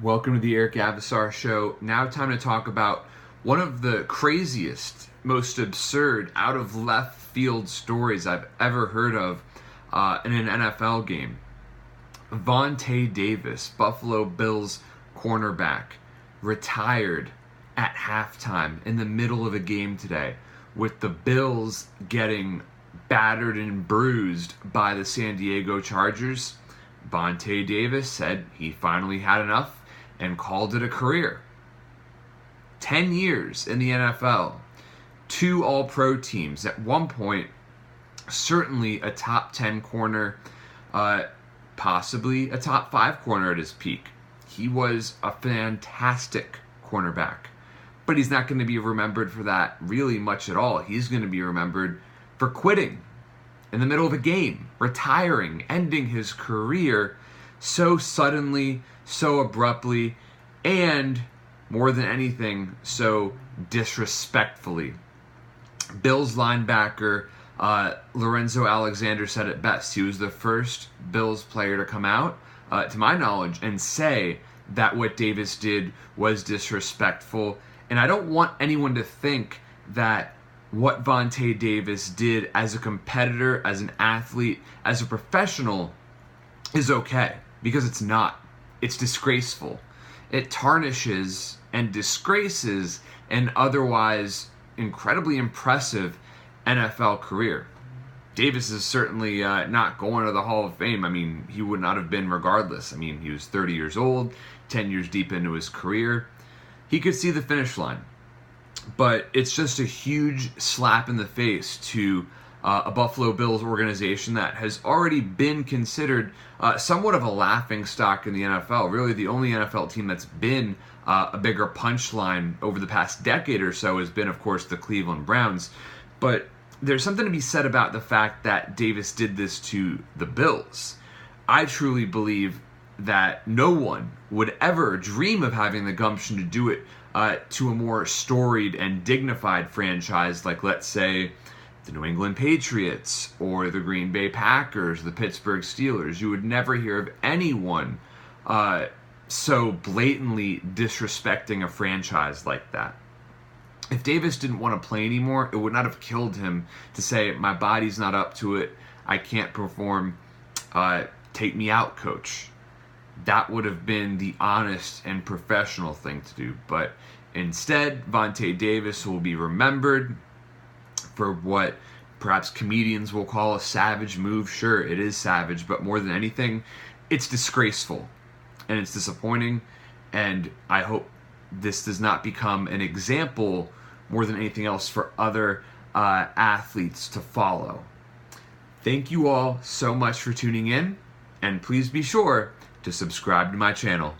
Welcome to the Eric Avisar Show. Now, time to talk about one of the craziest, most absurd, out of left field stories I've ever heard of in an NFL game. Vontae Davis, Buffalo Bills cornerback, retired at halftime in the middle of a game today, with the Bills getting battered and bruised by the San Diego Chargers. Vontae Davis said he finally had enough and called it a career. 10 years in the NFL, 2 All-Pro teams, at one point, certainly a top 10 corner, possibly a top 5 corner at his peak. He was a fantastic cornerback, but he's not going to be remembered for that really much at all. He's going to be remembered for quitting in the middle of a game, retiring, ending his career so suddenly, so abruptly, and more than anything, so disrespectfully. Bills linebacker Lorenzo Alexander said it best. He was the first Bills player to come out, to my knowledge, and say that what Davis did was disrespectful. And I don't want anyone to think that what Vontae Davis did as a competitor, as an athlete, as a professional is okay, because it's not. It's disgraceful. It tarnishes and disgraces an otherwise incredibly impressive NFL career. Davis is certainly not going to the Hall of Fame. I mean, he would not have been regardless. I mean, he was 30 years old, 10 years deep into his career. He could see the finish line. But it's just a huge slap in the face to a Buffalo Bills organization that has already been considered somewhat of a laughingstock in the NFL. Really, the only NFL team that's been a bigger punchline over the past decade or so has been, of course, the Cleveland Browns. But there's something to be said about the fact that Davis did this to the Bills. I truly believe that no one would ever dream of having the gumption to do it to a more storied and dignified franchise like, let's say, the New England Patriots or the Green Bay Packers, the Pittsburgh Steelers. You would never hear of anyone so blatantly disrespecting a franchise like that. If Davis didn't want to play anymore, it would not have killed him to say, my body's not up to it, I can't perform, take me out, coach. That would have been the honest and professional thing to do. But instead, Vontae Davis will be remembered for what perhaps comedians will call a savage move. Sure, it is savage, but more than anything, it's disgraceful and it's disappointing. And I hope this does not become an example more than anything else for other athletes to follow. Thank you all so much for tuning in, and please be sure to subscribe to my channel.